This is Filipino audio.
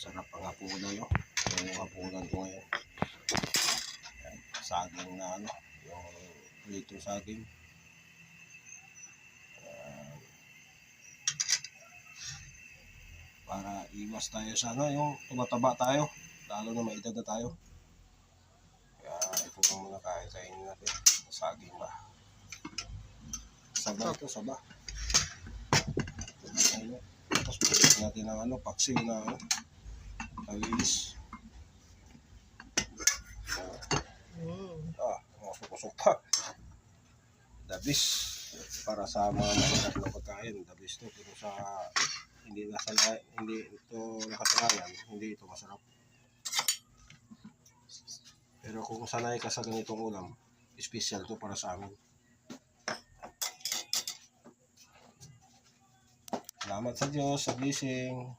Sarap ang hapunan nyo. Yung hapunan ko ngayon. Yan, saging na ano, yung prito saging. Para iwas tayo sa ano, yung tumataba tayo. Lalo na may edad na tayo. Kaya ito pa muna kainin natin. Saging ba? Saba ito, saba. Tapos pagkakas natin ng ano, paksiw na ano, tawilis. Masuk-usok pa. Dabis. Para sa mga masarap na pagkain. Dabis to. Pero sa hindi ito nakasanayan, hindi ito masarap. Pero kung sanay ka sa ganitong ulam, special to para sa amin. Salamat sa Diyos, sa blessing.